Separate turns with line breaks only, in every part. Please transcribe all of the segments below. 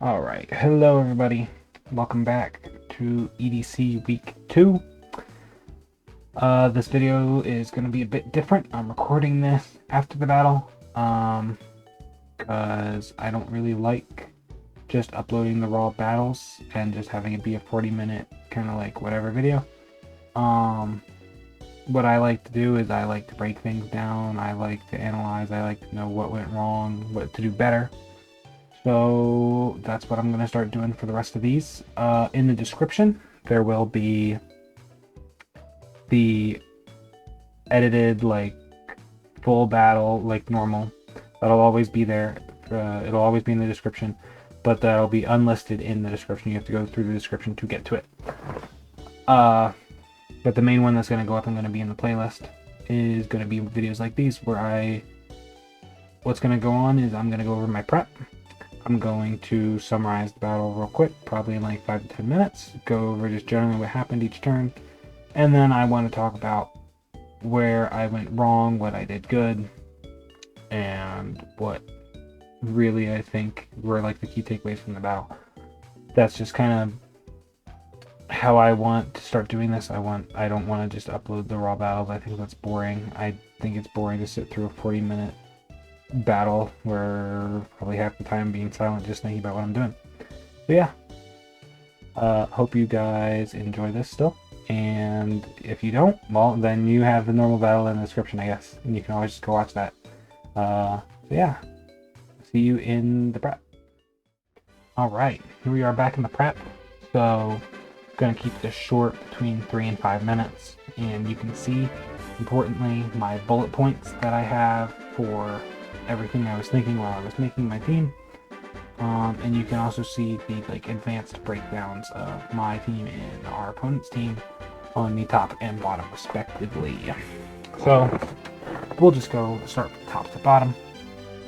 Alright, hello everybody. Welcome back to EDC Week 2. This video is going to be a bit different. I'm recording this after the battle, because I don't really like just uploading the raw battles and just having it be a 40-minute kind of like whatever video. What I like to do is I like to break things down, I like to analyze, I like to know what went wrong, what to do better. So that's what I'm going to start doing for the rest of these. In the description, there will be the edited, like, full battle, like normal. That'll always be there. It'll always be in the description, but that'll be unlisted in the description. You have to go through the description to get to it. But the main one that's going to go up and going to be in the playlist is going to be videos like these, where what's going to go on is I'm going to go over my prep. I'm going to summarize the battle real quick, probably in like 5 to 10 minutes, go over just generally what happened each turn, and then I want to talk about where I went wrong, what I did good, and what really I think were like the key takeaways from the battle. That's just kind of how I want to start doing this. I don't want to just upload the raw battles. I think that's boring. I think it's boring to sit through a 40-minute battle where probably half the time being silent just thinking about what I'm doing. So yeah, hope you guys enjoy this still, and if you don't, well, then you have the normal battle in the description, I guess, and you can always just go watch that. So yeah, see you in the prep. Alright, here we are back in the prep. So gonna keep this short, between 3 and 5 minutes, and you can see, importantly, my bullet points that I have for everything I was thinking while I was making my team, and you can also see the like advanced breakdowns of my team and our opponent's team on the top and bottom respectively. So we'll just go start from top to bottom.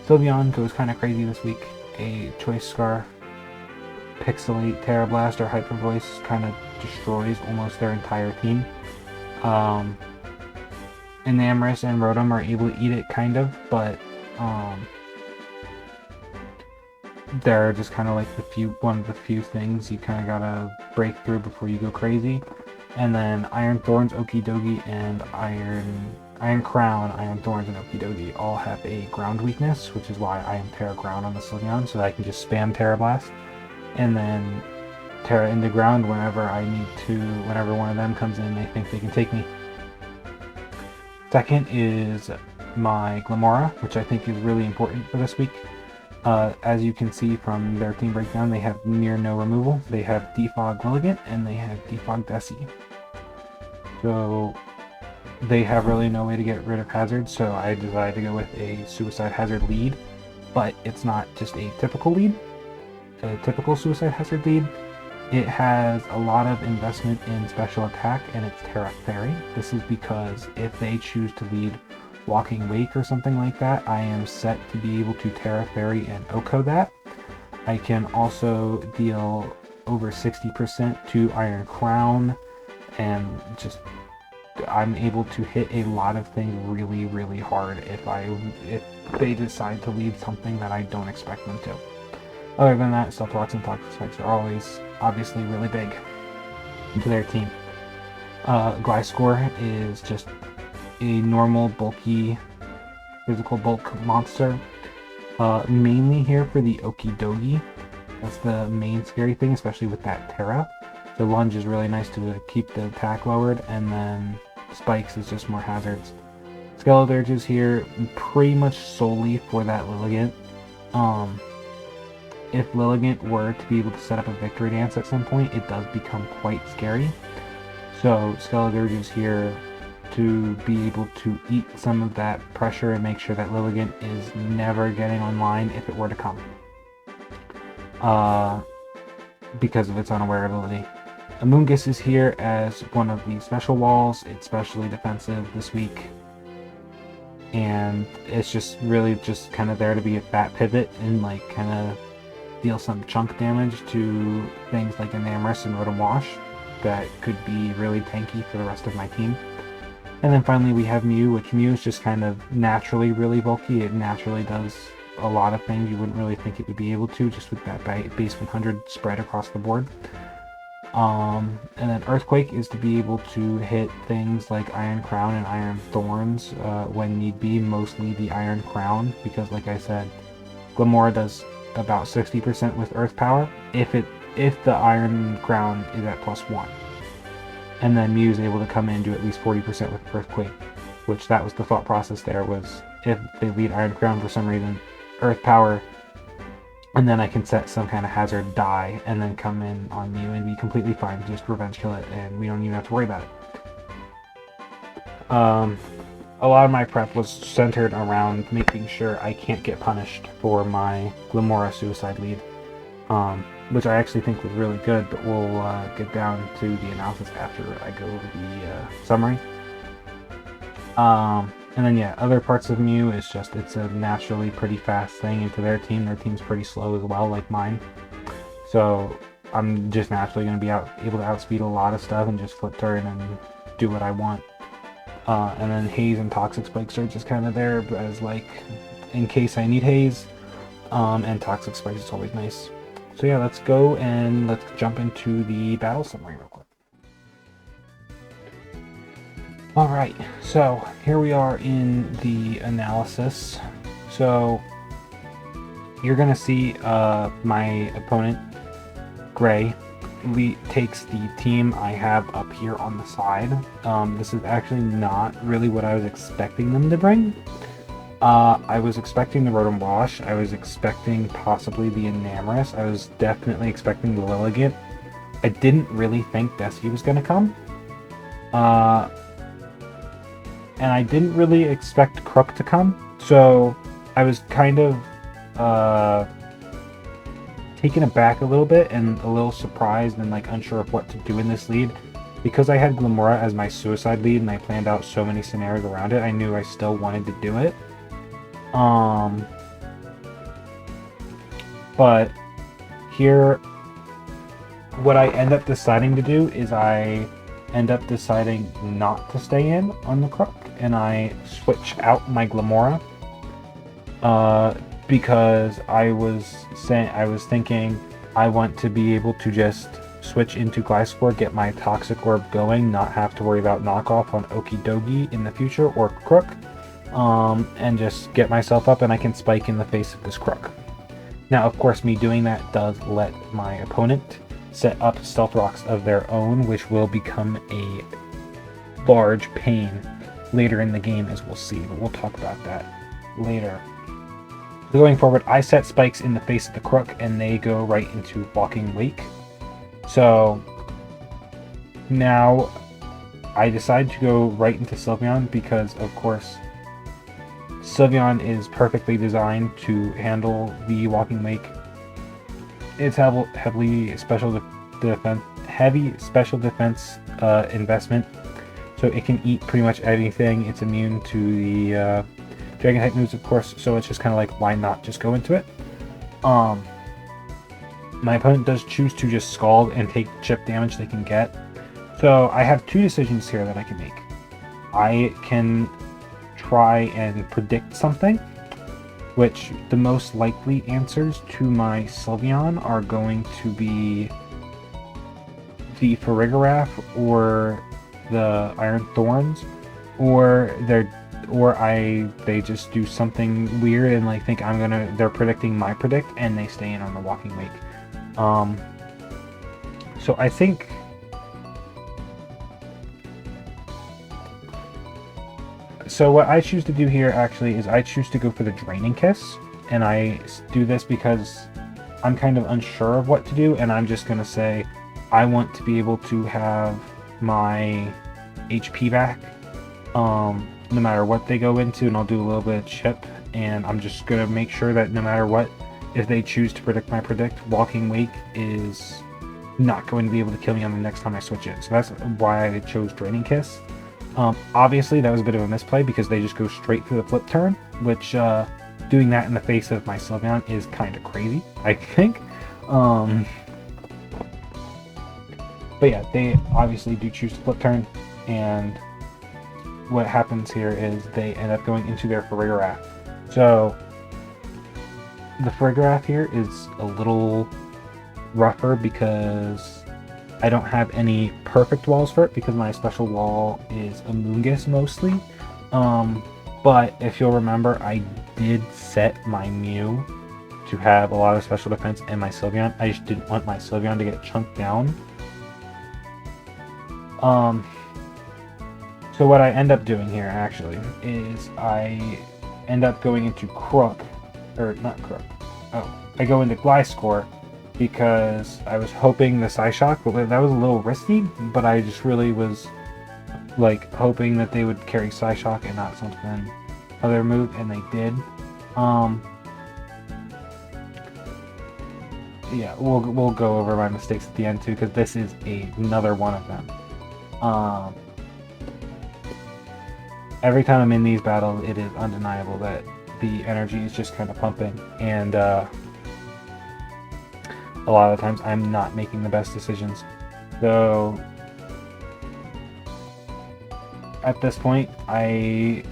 Sylveon goes kind of crazy this week. A Choice Scarf, Pixelate, Terra Blast, or Hyper Voice kind of destroys almost their entire team. Enamorus and Rotom are able to eat it, kind of, but they're just kind of like one of the few things you kind of gotta break through before you go crazy. And then Iron Thorns, Okidogi, and Iron Crown, Iron Thorns, and Okidogi all have a ground weakness, which is why I am Terra Ground on the Sylveon, so that I can just spam Terra Blast and then Terra into ground whenever I need to, whenever one of them comes in they think they can take me. Second is my Glimmora, which I think is really important for this week. As you can see from their team breakdown, they have near no removal. They have Defog Lilligant and they have Defog Desi. So they have really no way to get rid of hazards, so I decided to go with a Suicide Hazard lead, but it's not just a typical lead, a typical Suicide Hazard lead. It has a lot of investment in special attack, and it's Terra Fairy. This is because if they choose to lead Walking Wake or something like that, I am set to be able to Terra Fairy and Oko that. I can also deal over 60% to Iron Crown, and just I'm able to hit a lot of things really, really hard if they decide to lead something that I don't expect them to. Other than that, Stealth Rocks and Toxic Spikes are always obviously really big to their team. Gliscor is just a normal, bulky, physical bulk monster. Mainly here for the Okidogi. That's the main scary thing, especially with that Terra. The lunge is really nice to keep the attack lowered, and then Spikes is just more hazards. Skeledirge is here pretty much solely for that Lilligant. If Lilligant were to be able to set up a victory dance at some point, it does become quite scary. So Skeledirge is here to be able to eat some of that pressure and make sure that Lilligant is never getting online if it were to come. Because of its unaware ability. Amoonguss is here as one of the special walls. It's specially defensive this week, and it's just really just kind of there to be a fat pivot and like kind of deal some chunk damage to things like Enamorus and Rotom Wash that could be really tanky for the rest of my team. And then finally we have Mew, which Mew is just kind of naturally really bulky. It naturally does a lot of things you wouldn't really think it would be able to, just with that base 100 spread across the board. And then Earthquake is to be able to hit things like Iron Crown and Iron Thorns when need be, mostly the Iron Crown, because like I said, Glamora does about 60% with Earth Power if the Iron Crown is at +1. And then Mew is able to come in and do at least 40% with Earthquake, which that was the thought process there, was if they lead Iron Crown for some reason, Earth Power, and then I can set some kind of hazard die and then come in on Mew and be completely fine, just revenge kill it, and we don't even have to worry about it. A lot of my prep was centered around making sure I can't get punished for my Glamora suicide lead, which I actually think was really good, but we'll get down to the analysis after I go over the summary. And then yeah, other parts of Mew is just, it's a naturally pretty fast thing into their team. Their team's pretty slow as well, like mine. So I'm just naturally going to be able to outspeed a lot of stuff and just flip turn and do what I want. And then Haze and Toxic Spikes are just kind of there as like, in case I need Haze. And Toxic Spikes is always nice. So yeah, let's go and let's jump into the battle summary real quick. Alright, so here we are in the analysis. So you're going to see my opponent, Gray, takes the team I have up here on the side. This is actually not really what I was expecting them to bring. I was expecting the Rotom Wash. I was expecting possibly the Enamorous. I was definitely expecting the Lilligant. I didn't really think Bessie was going to come. And I didn't really expect Crook to come, so I was kind of taken aback a little bit and a little surprised and like unsure of what to do in this lead. Because I had Glamora as my suicide lead and I planned out so many scenarios around it, I knew I still wanted to do it. But here, what I end up deciding to do is I end up deciding not to stay in on the Crook, and I switch out my Glamora because I was thinking I want to be able to just switch into Gliscor, get my Toxic Orb going, not have to worry about knockoff on Okidogi in the future or Crook, and just get myself up and I can spike in the face of this Crook. Now of course me doing that does let my opponent set up Stealth Rocks of their own, which will become a large pain later in the game, as we'll see, but we'll talk about that later. So going forward, I set spikes in the face of the Crook, and they go right into Walking Wake. So now I decide to go right into Sylveon because, of course, Sylveon is perfectly designed to handle the Walking Wake. It's heavy special defense investment, so it can eat pretty much anything. It's immune to the Dragon type moves, of course, so it's just kind of like, why not just go into it? My opponent does choose to just Scald and take chip damage they can get. So I have two decisions here that I can make. I can try and predict something, which the most likely answers to my Sylveon are going to be the Farigiraf or the Iron Thorns, or they just do something weird and like think they're predicting my predict and they stay in on the Walking Wake. So I think what I choose to do here actually is I choose to go for the Draining Kiss, and I do this because I'm kind of unsure of what to do, and I'm just gonna say I want to be able to have my HP back no matter what they go into, and I'll do a little bit of chip, and I'm just gonna make sure that no matter what, if they choose to predict my predict, Walking Wake is not going to be able to kill me on the next time I switch in. So that's why I chose Draining Kiss. Obviously that was a bit of a misplay because they just go straight through the flip turn, which doing that in the face of my Sylveon is kind of crazy, I think. But yeah, they obviously do choose to flip turn, and what happens here is they end up going into their Farigiraf. So the Farigiraf here is a little rougher because I don't have any perfect walls for it because my special wall is Amoonguss mostly. But if you'll remember, I did set my Mew to have a lot of special defense and my Sylveon. I just didn't want my Sylveon to get chunked down. So what I end up doing here actually is I end up going into Crook, or not Crook. Oh, I go into Gliscor because I was hoping the Psyshock, but that was a little risky. But I just really was like hoping that they would carry Psyshock and not something other move, and they did. Yeah, we'll go over my mistakes at the end too, because this is another one of them. Every time I'm in these battles, it is undeniable that the energy is just kind of pumping, and a lot of the times I'm not making the best decisions. So at this point, I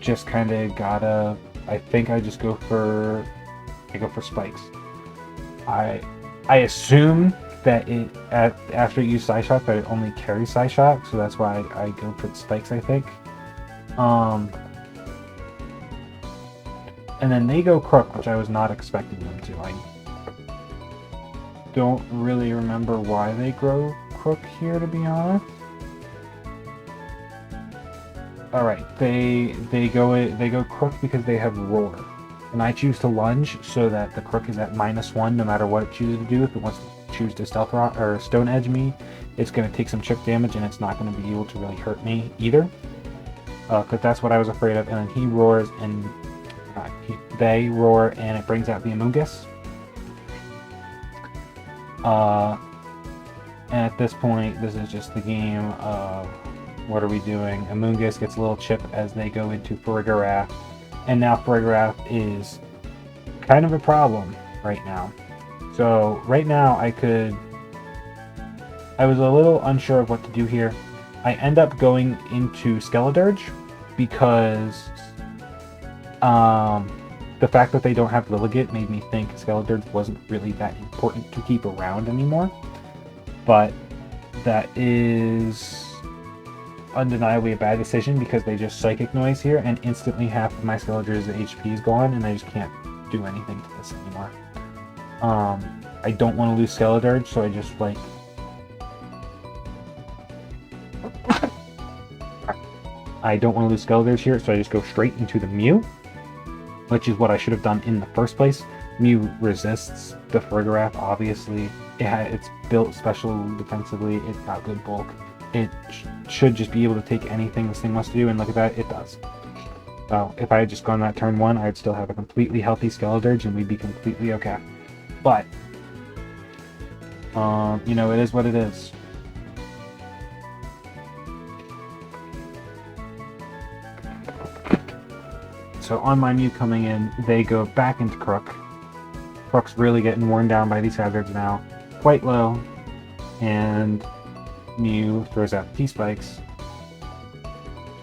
just kind of gotta. I think I just go for spikes. I assume that after you use Psyshock that it only carries Psyshock, so that's why I go for spikes, I think. And then they go Crook, which I was not expecting them to. I don't really remember why they grow Crook here, to be honest. All right, they go Crook because they have Roar, and I choose to lunge so that the Crook is at -1 no matter what it chooses to do. If it wants to choose to Stealth Rock or Stone Edge me, it's going to take some chip damage, and it's not going to be able to really hurt me either. Because that's what I was afraid of. And then he roars, and they roar, and it brings out the Amoonguss. And at this point, this is just the game of what are we doing? Amoonguss gets a little chip as they go into Farigiraf, and now Farigiraf is kind of a problem right now. So right now I was a little unsure of what to do here. I end up going into Skeledirge because the fact that they don't have Lilligant made me think Skeledirge wasn't really that important to keep around anymore. But that is undeniably a bad decision because they just Psychic Noise here, and instantly half of my Skeledirge's HP is gone, and I just can't do anything to this anymore. I don't want to lose Skeledirge, so I just like... I don't want to lose Skeledirge here, so I just go straight into the Mew, which is what I should have done in the first place. Mew resists the Farigiraf, obviously. It's built special defensively, it's got good bulk. It should just be able to take anything this thing wants to do, and look at that, it does. So if I had just gone that turn 1, I'd still have a completely healthy Skeledirge, and we'd be completely okay. But, you know, it is what it is. So on my Mew coming in, they go back into Crook. Crook's really getting worn down by these hazards now. Quite low. And Mew throws out T-Spikes.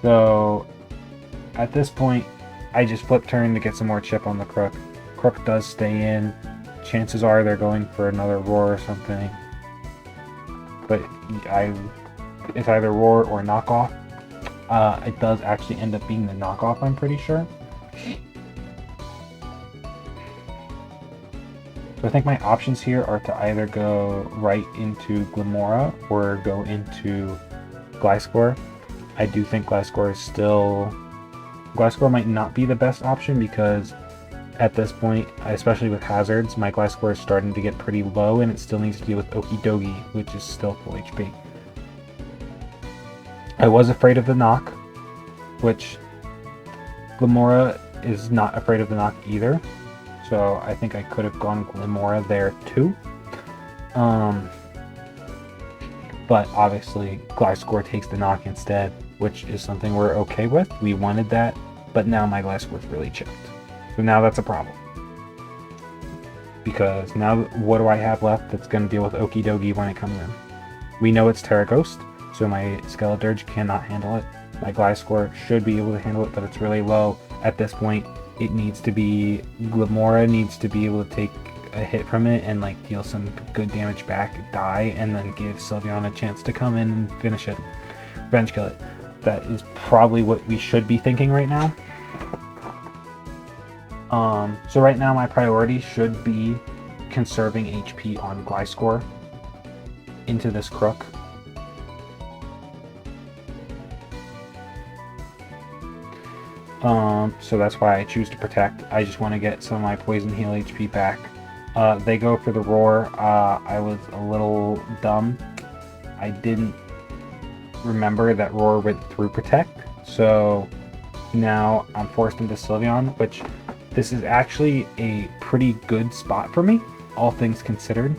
So at this point, I just flip turn to get some more chip on the Crook. Crook does stay in. Chances are they're going for another Roar or something. But it's either Roar or Knockoff. It does actually end up being the Knockoff, I'm pretty sure. So I think my options here are to either go right into Glimmora or go into Gliscor. I do think Gliscor is still... Gliscor might not be the best option because at this point, especially with hazards, my Gliscor is starting to get pretty low and it still needs to deal with Okidogi, which is still full HP. I was afraid of the knock, which Glimmora is not afraid of the knock either. So I think I could have gone Glimmora there too. But obviously Gliscor takes the knock instead, which is something we're okay with. We wanted that, but now my Gliscor is really chipped. So now that's a problem. Because now what do I have left that's going to deal with Okidogi when it comes in? We know it's Terra Ghost, so my Skeledirge cannot handle it. My Gliscor should be able to handle it, but it's really low. At this point, it needs to be, Glamora needs to be able to take a hit from it and like deal some good damage back, die, and then give Sylveon a chance to come in and finish it, revenge kill it. That is probably what we should be thinking right now. So right now my priority should be conserving HP on Gliscor into this Crook. So that's why I choose to protect. I just want to get some of my poison heal HP back. They go for the roar. I was a little dumb. I didn't remember that roar went through protect. So now I'm forced into Sylveon, which this is actually a pretty good spot for me, all things considered.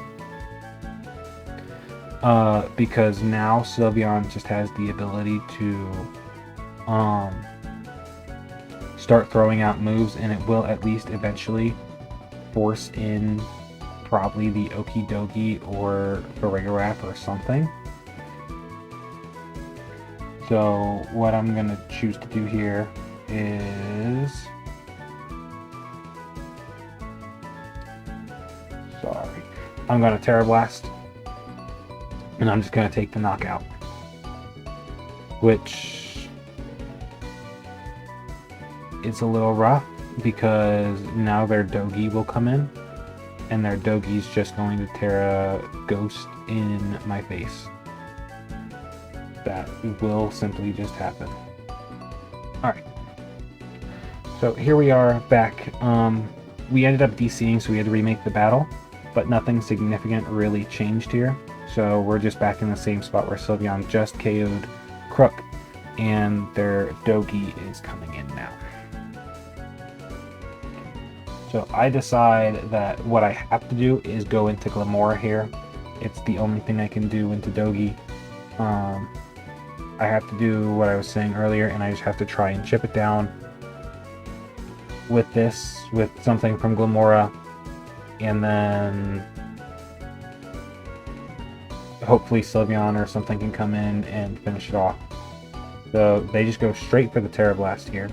Because now Sylveon just has the ability to start throwing out moves, and it will at least eventually force in probably the Okidogi or Farigiraf or something. So what I'm going to choose to do here is... Sorry. I'm going to Terra Blast, and I'm just going to take the knockout. Which is a little rough, because now their Dogi will come in, and their Dogi's just going to Terra Ghost in my face. That will simply just happen. Alright. So here we are back. We ended up DCing, so we had to remake the battle, but nothing significant really changed here. So we're just back in the same spot where Sylveon just KO'd Crook, and their Dogi is coming in now. So I decide that what I have to do is go into Glamora here. It's the only thing I can do into Dogi. I have to do what I was saying earlier, and I just have to try and chip it down with this, with something from Glamora, and then hopefully Sylveon or something can come in and finish it off. So they just go straight for the Terra Blast here,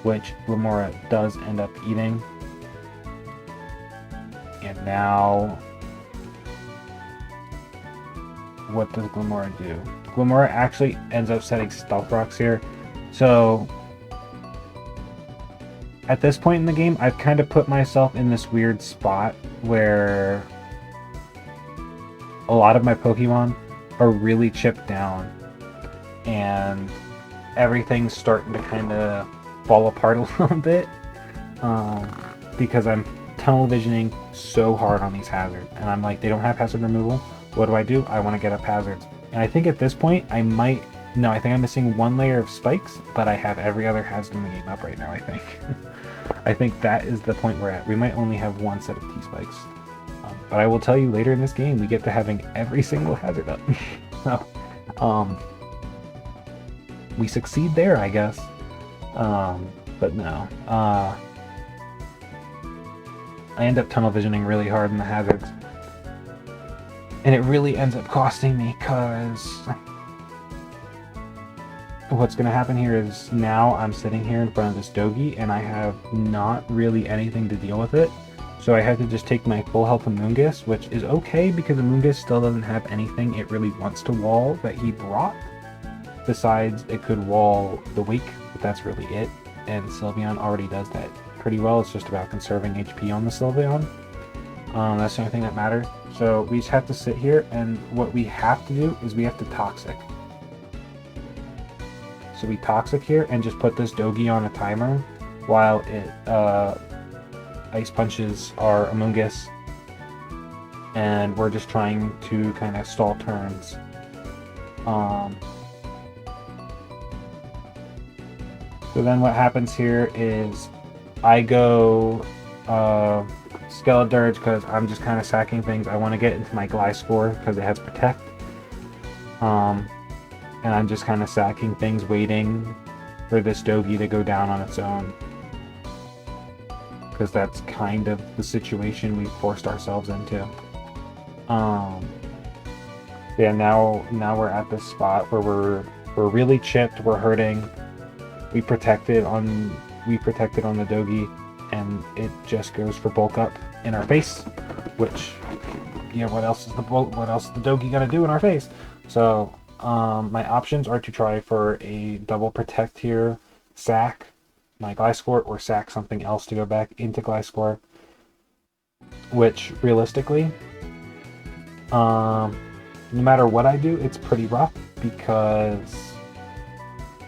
which Glamora does end up eating. And now, what does Glamora do? Glamora actually ends up setting Stealth Rocks here. So at this point in the game, I've kind of put myself in this weird spot where a lot of my Pokemon are really chipped down, and everything's starting to kind of fall apart a little bit, because I'm tunnel visioning so hard on these hazards, and I'm like, they don't have hazard removal. What do? I want to get up hazards. And I think at this point I might, no, I think I'm missing one layer of spikes, but I have every other hazard in the game up right now, I think. I think that is the point we're at. We might only have one set of T-spikes. But I will tell you, later in this game we get to having every single hazard up. So, we succeed there, I guess. But no. I end up tunnel visioning really hard in the hazards. And it really ends up costing me, because what's going to happen here is now I'm sitting here in front of this Dogi, and I have not really anything to deal with it. So I had to just take my full health Amoonguss, which is okay because Amoonguss still doesn't have anything it really wants to wall that he brought. Besides, it could wall the Wake, but that's really it. And Sylveon already does that pretty well. It's just about conserving HP on the Sylveon. That's the only thing that matters. So we just have to sit here, and what we have to do is we have to Toxic. So we Toxic here and just put this Dogi on a timer while it Ice Punches our Amoonguss, and we're just trying to kind of stall turns. So then what happens here is I go Skeledirge, because I'm just kind of sacking things. I want to get into my Gliscor because it has Protect. And I'm just kind of sacking things, waiting for this Dogi to go down on its own. Because that's kind of the situation we forced ourselves into. Yeah, now we're at this spot where we're really chipped, we're hurting. We protected on we protected on the Dogi, and it just goes for bulk up in our face, which, yeah, what else is the Dogi gonna do in our face? So my options are to try for a double protect here, sack my Gliscor, or sack something else to go back into Gliscor, which realistically, no matter what I do, it's pretty rough, because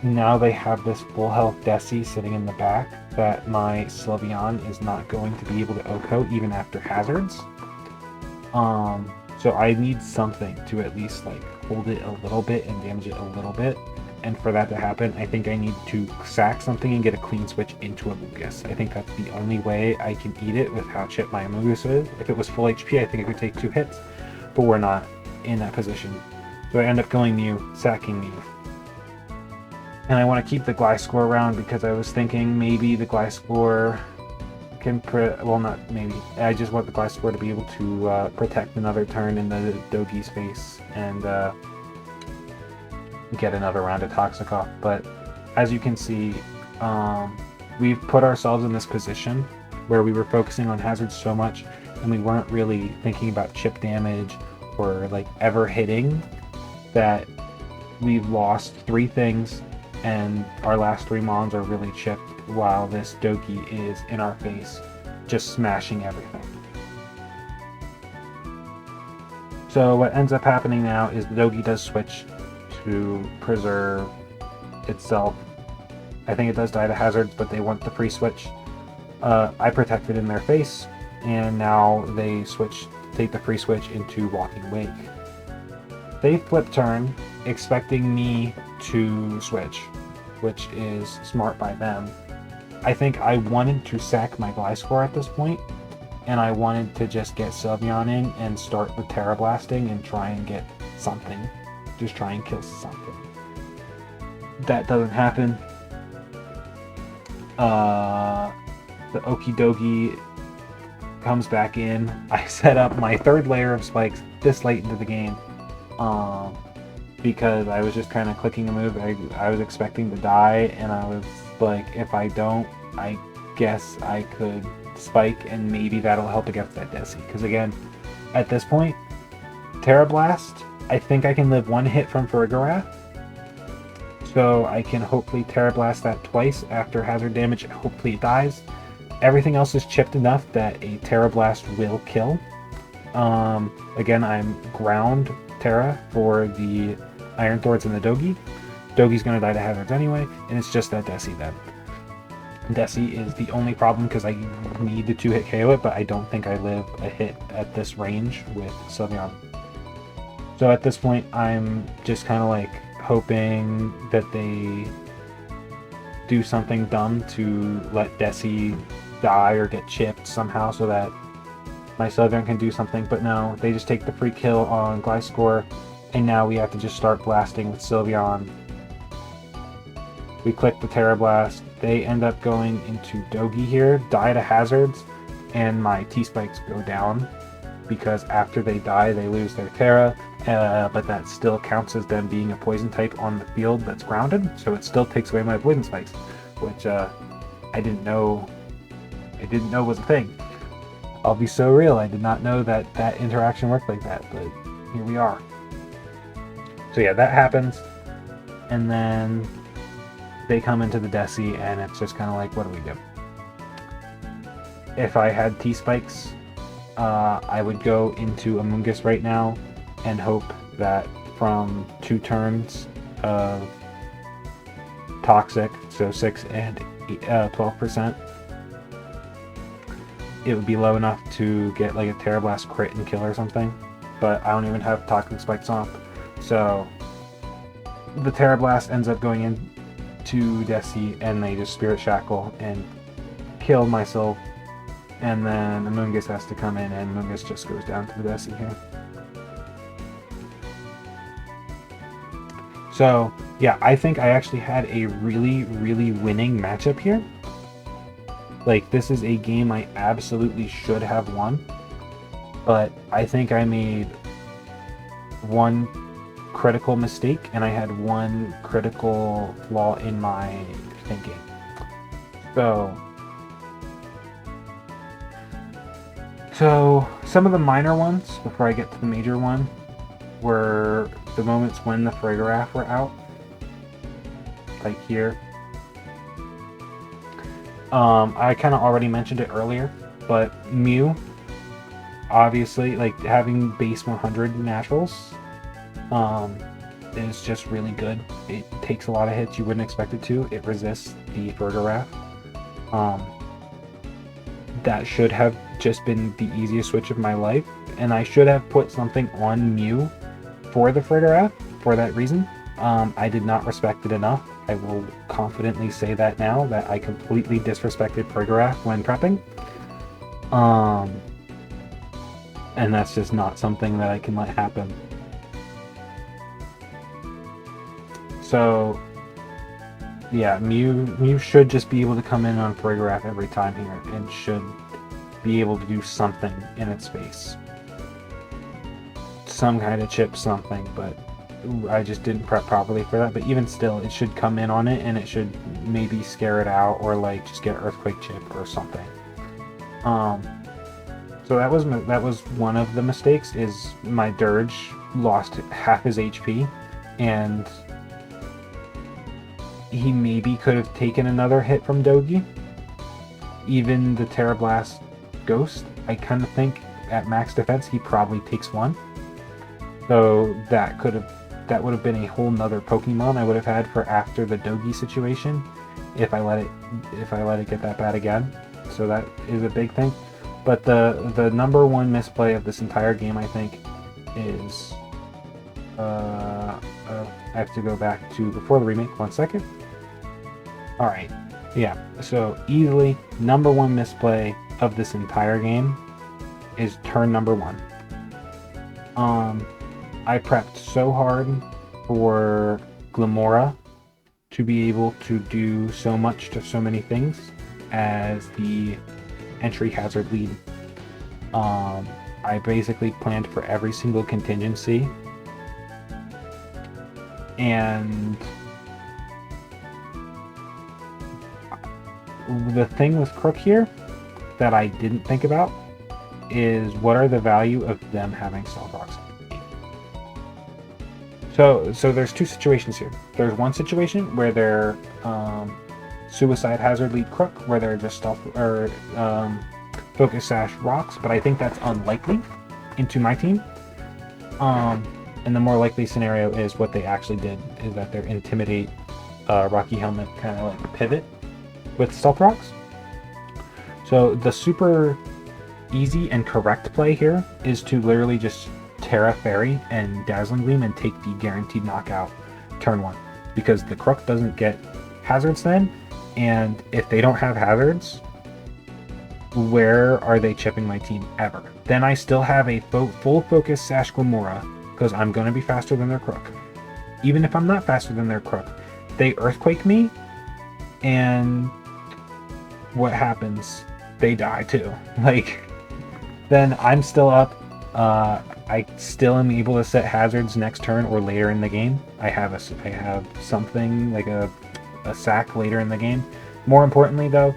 now they have this full health Desi sitting in the back that my Sylveon is not going to be able to OHKO even after hazards. So I need something to at least like hold it a little bit and damage it a little bit. And for that to happen, I think I need to sack something and get a clean switch into Amoonguss. I think that's the only way I can eat it with how chipped my Amoonguss is. If it was full HP, I think I could take 2 hits, but we're not in that position. So I end up going Mew, sacking Mew. And I want to keep the Gliscor around because I was thinking maybe the Gliscor can, well, not maybe. I just want the Gliscor to be able to protect another turn in the Dogi's face and get another round of Toxic off. But as you can see, we've put ourselves in this position where we were focusing on hazards so much and we weren't really thinking about chip damage or like ever hitting, that we've lost 3 things and our last 3 Mons are really chipped while this Dogi is in our face just smashing everything. So what ends up happening now is the Dogi does switch to preserve itself. I think it does die to hazards, but they want the free switch. I protected in their face, and now they switch, take the free switch into Walking Wake. They flip turn, expecting me to switch, which is smart by them. I think I wanted to sack my Gliscor at this point, and I wanted to just get Sylveon in and start the Terra Blasting and try and get something. Just try and kill something. That doesn't happen. The Okidogi comes back in. I set up my 3rd layer of spikes this late into the game, because I was just kind of clicking a move. I was expecting to die, and I was like, if I don't, I guess I could spike, and maybe that'll help against that Desi. Because again, at this point, Terra Blast, I think I can live 1 hit from Farigiraf, so I can hopefully Terra Blast that twice after hazard damage, and hopefully it dies. Everything else is chipped enough that a Terra Blast will kill. Again, I'm ground Terra for the Iron Thorns and the Dogi. Dogi's going to die to hazards anyway, and it's just that Desi then. Desi is the only problem because I need to 2-hit KO it, but I don't think I live a hit at this range with Sylveon. So at this point, I'm just kind of like hoping that they do something dumb to let Desi die or get chipped somehow so that my Sylveon can do something, but no, they just take the free kill on Gliscor, and now we have to just start blasting with Sylveon. We click the Terra Blast, they end up going into Dogi here, die to hazards, and my T-Spikes go down, because after they die, they lose their Terra, but that still counts as them being a poison type on the field that's grounded, so it still takes away my poison spikes, which I didn't know was a thing. I'll be so real, I did not know that that interaction worked like that, but here we are. So yeah, that happens, and then they come into the Desi, and it's just kind of like, what do we do? If I had T-Spikes, I would go into Amoonguss right now and hope that from 2 turns of Toxic, so 6 and 12%, it would be low enough to get like a Terra Blast crit and kill or something, but I don't even have Toxic Spikes off, so the Terra Blast ends up going into Desi, and they just Spirit Shackle and kill myself, and then Amoonguss has to come in, and Amoonguss just goes down to the Desi here. So yeah, I think I actually had a really, really winning matchup here. Like, this is a game I absolutely should have won, but I think I made 1 critical mistake, and I had 1 critical flaw in my thinking. So some of the minor ones, before I get to the major one, were the moments when the Frigoraph were out. Like here. I kind of already mentioned it earlier, but Mew, obviously, like having base 100 naturals, is just really good. It takes a lot of hits you wouldn't expect it to. It resists the Frigoraph. That should have just been the easiest switch of my life, and I should have put something on Mew for the Frigoraph for that reason. I did not respect it enough. I will confidently say that now, that I completely disrespected Frigoraph when prepping. And that's just not something that I can let happen. So, yeah, Mew should just be able to come in on Frigoraph every time here, and should be able to do something in its face. Some kind of chip, something, but I just didn't prep properly for that. But even still, it should come in on it, and it should maybe scare it out, or like just get Earthquake chip or something. So that was one of the mistakes, is my Dirge lost half his HP, and he maybe could have taken another hit from Dogi. Even the Terra Blast Ghost, I kind of think at max defense he probably takes one. So that would have been a whole nother Pokemon I would have had for after the Dogi situation, if I let it get that bad again. So that is a big thing. But the number one misplay of this entire game, I think, is I have to go back to before the remake. 1 second. All right, yeah. So easily number one misplay of this entire game is turn number 1. I prepped so hard for Glimmora to be able to do so much to so many things as the entry hazard lead. I basically planned for every single contingency, and the thing with Crook here that I didn't think about is what are the value of them having Stealth Rocks. So there's two situations here. There's one situation where they're Suicide Hazard lead Crook, where they're just stealth or Focus Sash rocks, but I think that's unlikely into my team. And the more likely scenario is what they actually did, is that they're Intimidate, Rocky Helmet, kind of like pivot with Stealth Rocks. So the super easy and correct play here is to literally just Terra Fairy and Dazzling Gleam and take the guaranteed knockout turn 1, because the Crook doesn't get hazards then, and if they don't have hazards, where are they chipping my team ever? Then I still have a full focus Sash Glimmora, because I'm going to be faster than their Crook. Even if I'm not faster than their Crook, they Earthquake me, and what happens? They die too. Like, then I'm still up. I still am able to set hazards next turn or later in the game. I have something like a sack later in the game. More importantly though,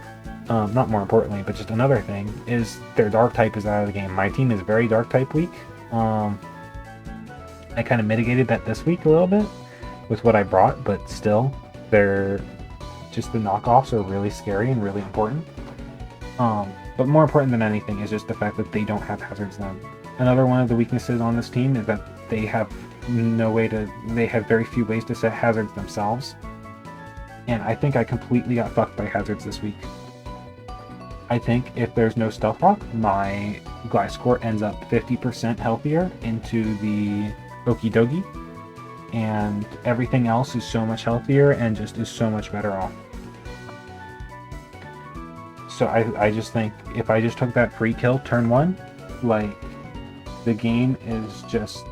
not more importantly, but just another thing is their dark type is out of the game. My team is very dark type weak. I kind of mitigated that this week a little bit with what I brought, but still, the knockoffs are really scary and really important. But more important than anything is just the fact that they don't have hazards then. Another one of the weaknesses on this team is that they have very few ways to set hazards themselves. And I think I completely got fucked by hazards this week. I think if there's no Stealth Rock, my Gliscor ends up 50% healthier into the Okidogi, and everything else is so much healthier and just is so much better off. So I just think if I just took that free kill turn 1, like, the game is just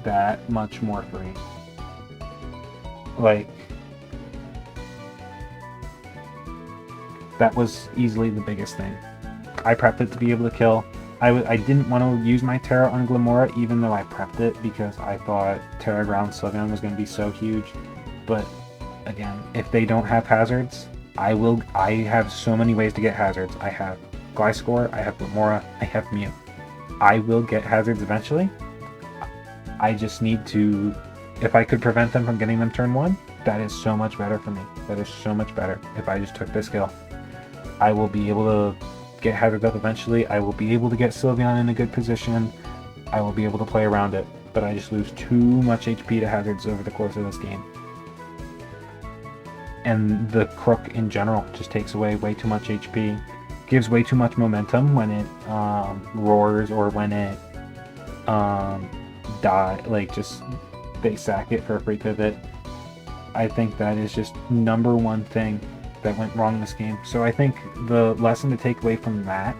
that much more free. Like, that was easily the biggest thing. I prepped it to be able to kill. I didn't want to use my Terra on Glimmora, even though I prepped it, because I thought Terra Ground Sylveon was going to be so huge. But again, if they don't have hazards, I have so many ways to get hazards. I have Gliscor, I have Remora, I have Mew. I will get hazards eventually. I just need to, if I could prevent them from getting them turn 1, that is so much better for me. That is so much better. If I just took this skill, I will be able to get hazards up eventually. I will be able to get Sylveon in a good position. I will be able to play around it, but I just lose too much HP to hazards over the course of this game. And the Crook in general just takes away way too much HP, gives way too much momentum when it roars or when it they sack it for a free pivot. I think that is just number one thing that went wrong in this game. So I think the lesson to take away from that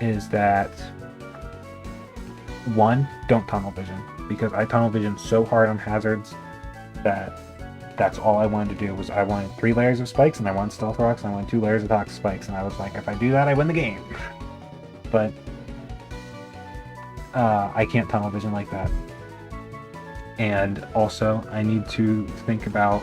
is that, one, don't tunnel vision, because I tunnel vision so hard on hazards that that's all I wanted to do. Was I wanted 3 layers of spikes, and I wanted stealth rocks, and I wanted 2 layers of toxic spikes, and I was like, if I do that, I win the game. But I can't tunnel vision like that. And also, I need to think about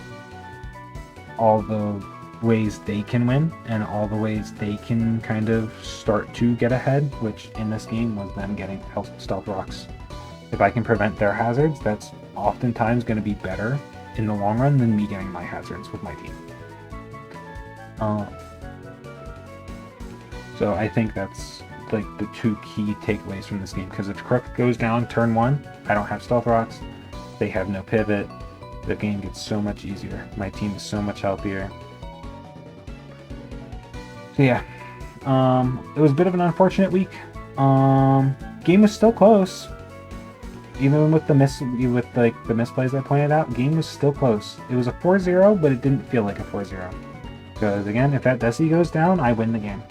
all the ways they can win and all the ways they can kind of start to get ahead, which in this game was them getting stealth rocks. If I can prevent their hazards, that's oftentimes going to be better in the long run than me getting my hazards with my team. So I think that's like the 2 key takeaways from this game, because if Crook goes down turn 1, I don't have stealth rocks, they have no pivot, the game gets so much easier. My team is so much healthier. So yeah, it was a bit of an unfortunate week. Game was still close, even with the misplays I pointed out. Game was still close. It was a 4-0, but it didn't feel like a 4-0. Because again, if that Desi goes down, I win the game.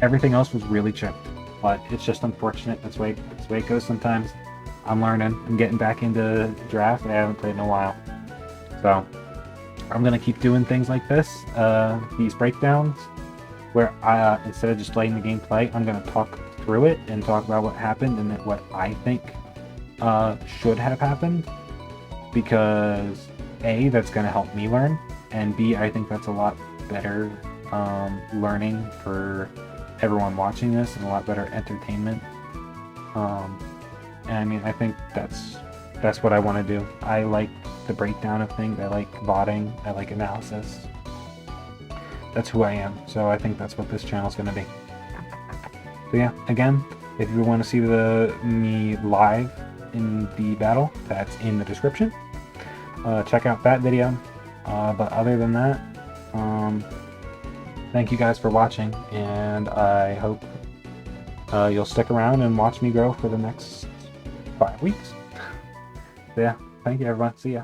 Everything else was really chipped, but it's just unfortunate. That's the way it goes sometimes. I'm learning. I'm getting back into draft. I haven't played in a while, so I'm gonna keep doing things like this. These breakdowns, where I instead of just letting the game play, I'm gonna talk through it and talk about what happened and what I think should have happened, because A, that's gonna help me learn, and B, I think that's a lot better learning for everyone watching this and a lot better entertainment. And I mean, I think that's what I want to do. I like the breakdown of things. I like VODing. I like analysis. That's who I am. So I think that's what this channel is going to be. So yeah, again, if you want to see me live in the battle, that's in the description. Check out that video. But other than that, thank you guys for watching, and I hope you'll stick around and watch me grow for the next 5 weeks. So yeah, thank you everyone. See ya.